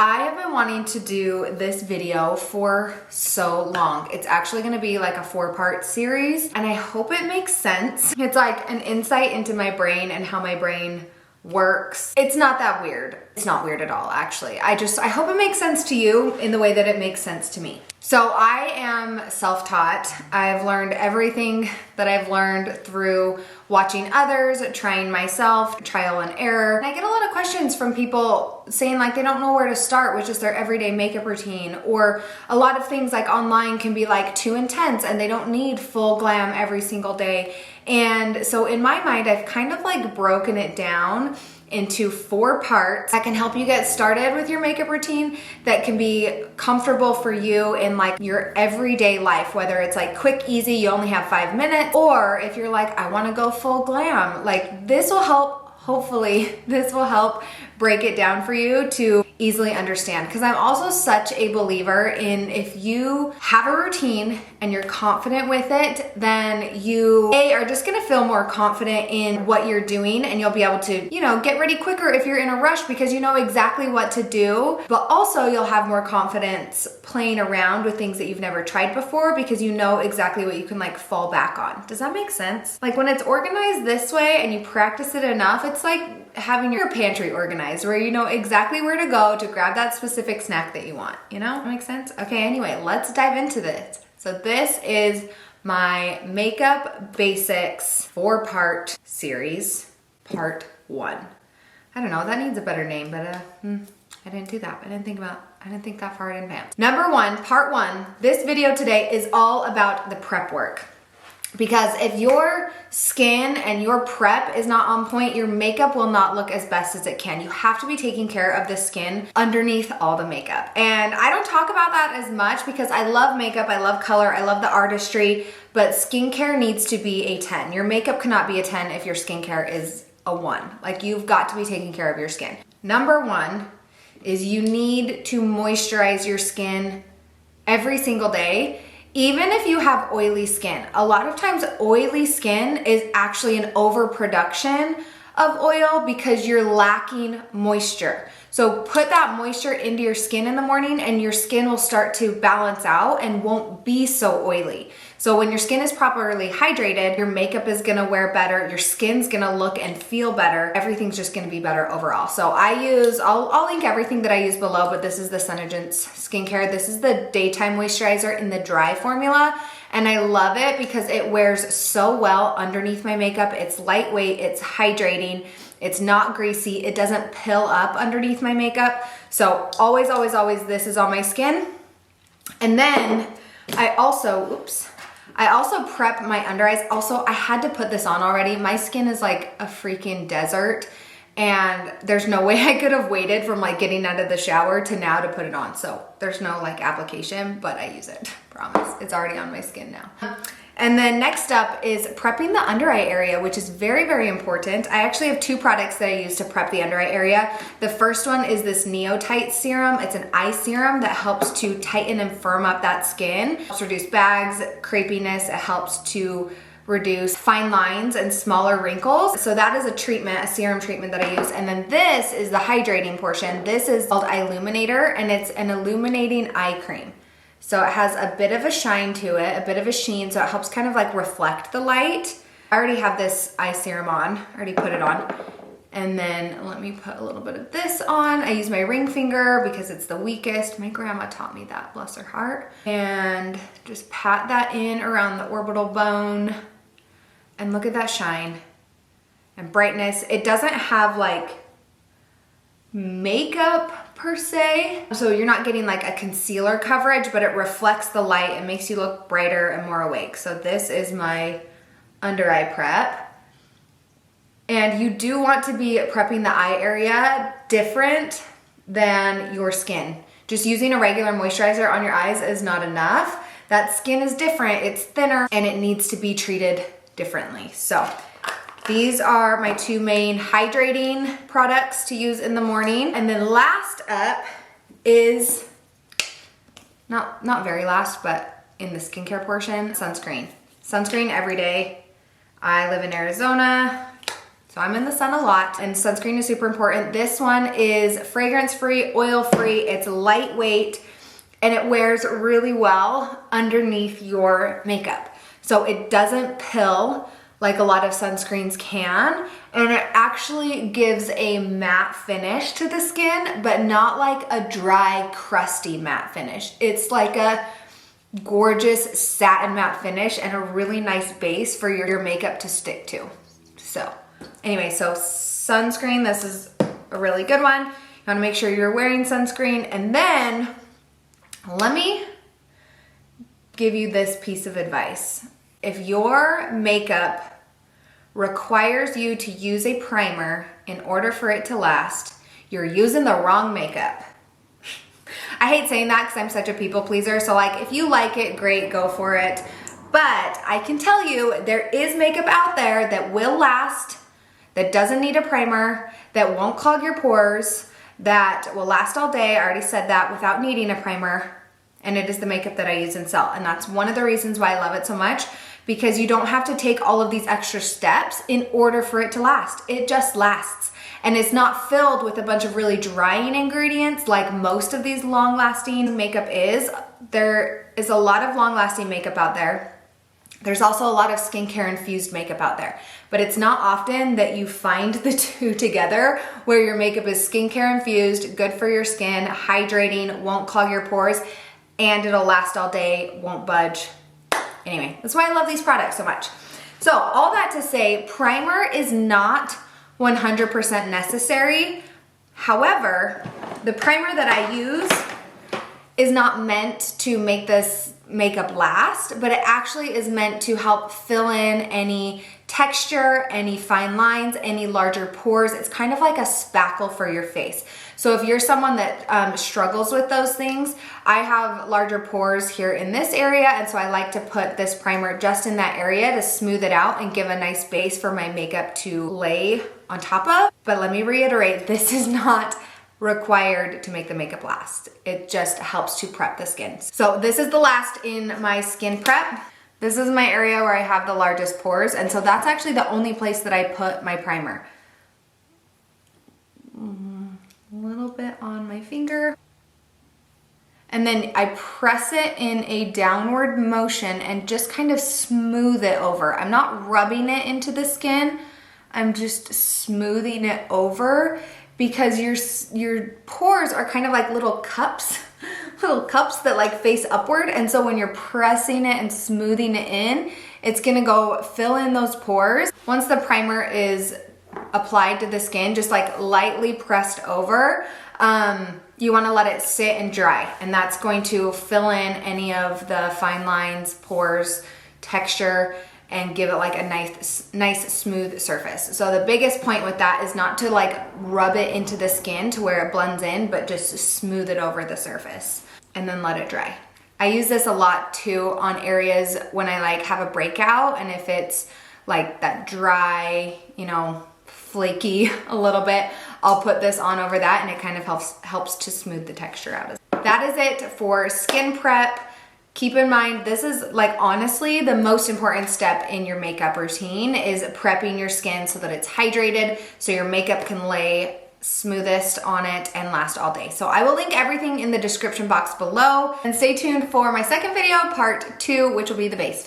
I have been wanting to do this video for so long. It's actually gonna be like a 4-part series, and I hope it makes sense. It's like an insight into my brain and how my brain works. It's not that weird. It's not weird at all, actually. I hope it makes sense to you in the way that it makes sense to me. So I am self-taught. I've learned everything that I've learned through watching others, trying myself, trial and error. And I get a lot of questions from people saying like they don't know where to start, which is their everyday makeup routine, or a lot of things like online can be like too intense and they don't need full glam every single day. And so in my mind, I've kind of like broken it down into 4 parts that can help you get started with your makeup routine, that can be comfortable for you in like your everyday life, whether it's like quick, easy, you only have 5 minutes, or if you're like, I wanna go full glam, like this will help. Hopefully this will help break it down for you to easily understand, because I'm also such a believer in if you have a routine and you're confident with it, then you are just gonna feel more confident in what you're doing, and you'll be able to, you know, get ready quicker if you're in a rush because you know exactly what to do, but also you'll have more confidence playing around with things that you've never tried before because you know exactly what you can like fall back on. Does that make sense? Like when it's organized this way and you practice it enough, it's like having your pantry organized where you know exactly where to go to grab that specific snack that you want, you know? That makes sense? Okay, anyway, let's dive into this. So this is my Makeup Basics 4-part series, part 1. I don't know, that needs a better name, but I didn't do that. I didn't think that far in advance. Number 1, part 1, this video today is all about the prep work. Because if your skin and your prep is not on point, your makeup will not look as best as it can. You have to be taking care of the skin underneath all the makeup. And I don't talk about that as much because I love makeup, I love color, I love the artistry, but skincare needs to be a 10. Your makeup cannot be a 10 if your skincare is a 1. Like you've got to be taking care of your skin. Number 1 is you need to moisturize your skin every single day. Even if you have oily skin, a lot of times oily skin is actually an overproduction of oil because you're lacking moisture. So put that moisture into your skin in the morning and your skin will start to balance out and won't be so oily. So when your skin is properly hydrated, your makeup is gonna wear better, your skin's gonna look and feel better, everything's just gonna be better overall. So I'll link everything that I use below, but this is the Senegence skincare. This is the daytime moisturizer in the dry formula. And I love it because it wears so well underneath my makeup. It's lightweight, it's hydrating, it's not greasy, it doesn't pill up underneath my makeup. So always, always, always this is on my skin. And then I also prep my under eyes. Also, I had to put this on already. My skin is like a freaking desert and there's no way I could have waited from like getting out of the shower to now to put it on. So there's no like application, but I use it, promise. It's already on my skin now. And then next up is prepping the under eye area, which is very, very important. I actually have 2 products that I use to prep the under eye area. The first one is this Neotight Serum. It's an eye serum that helps to tighten and firm up that skin. It helps reduce bags, crepiness. It helps to reduce fine lines and smaller wrinkles. So that is a treatment, a serum treatment that I use. And then this is the hydrating portion. This is called Illuminator, and it's an illuminating eye cream. So it has a bit of a shine to it, a bit of a sheen, so it helps kind of like reflect the light. I already have this eye serum on, I already put it on. And then let me put a little bit of this on. I use my ring finger because it's the weakest. My grandma taught me that, bless her heart. And just pat that in around the orbital bone. And look at that shine and brightness. It doesn't have like makeup per se, so you're not getting like a concealer coverage, but it reflects the light and makes you look brighter and more awake. So this is my under eye prep. And you do want to be prepping the eye area different than your skin. Just using a regular moisturizer on your eyes is not enough. That skin is different, it's thinner, and it needs to be treated differently. So these are my 2 main hydrating products to use in the morning. And then last up is, not very last, but in the skincare portion, sunscreen. Sunscreen every day. I live in Arizona. So I'm in the sun a lot, and sunscreen is super important. This one is fragrance-free, oil-free, it's lightweight, and it wears really well underneath your makeup. So it doesn't pill like a lot of sunscreens can, and it actually gives a matte finish to the skin, but not like a dry, crusty matte finish. It's like a gorgeous satin matte finish and a really nice base for your makeup to stick to. So anyway, so sunscreen, this is a really good one. You wanna make sure you're wearing sunscreen. And then let me give you this piece of advice. If your makeup requires you to use a primer in order for it to last, you're using the wrong makeup. I hate saying that because I'm such a people pleaser. So like, if you like it, great, go for it. But I can tell you there is makeup out there that will last, that doesn't need a primer, that won't clog your pores, that will last all day. I already said that, without needing a primer. And it is the makeup that I use and sell. And that's one of the reasons why I love it so much, because you don't have to take all of these extra steps in order for it to last. It just lasts. And it's not filled with a bunch of really drying ingredients like most of these long-lasting makeup is. There is a lot of long-lasting makeup out there. There's also a lot of skincare infused makeup out there, but it's not often that you find the two together where your makeup is skincare infused, good for your skin, hydrating, won't clog your pores, and it'll last all day, won't budge. Anyway, that's why I love these products so much. So all that to say, primer is not 100% necessary. However, the primer that I use is not meant to make this makeup last, but it actually is meant to help fill in any texture, any fine lines, any larger pores. It's kind of like a spackle for your face. So if you're someone that struggles with those things, I have larger pores here in this area, and so I like to put this primer just in that area to smooth it out and give a nice base for my makeup to lay on top of. But let me reiterate, this is not required to make the makeup last. It just helps to prep the skin. So this is the last in my skin prep. This is my area where I have the largest pores, and so that's actually the only place that I put my primer. A little bit on my finger. And then I press it in a downward motion and just kind of smooth it over. I'm not rubbing it into the skin, I'm just smoothing it over, because your pores are kind of like little cups that like face upward. And so when you're pressing it and smoothing it in, it's gonna go fill in those pores. Once the primer is applied to the skin, just like lightly pressed over, you wanna let it sit and dry. And that's going to fill in any of the fine lines, pores, texture, and give it like a nice smooth surface. So the biggest point with that is not to like rub it into the skin to where it blends in, but just smooth it over the surface and then let it dry. I use this a lot too on areas when I like have a breakout, and if it's like that dry, you know, flaky a little bit, I'll put this on over that, and it kind of helps to smooth the texture out. That is it for skin prep. Keep in mind, this is like honestly the most important step in your makeup routine, is prepping your skin so that it's hydrated, so your makeup can lay smoothest on it and last all day. So I will link everything in the description box below, and stay tuned for my second video, part 2, which will be the base face.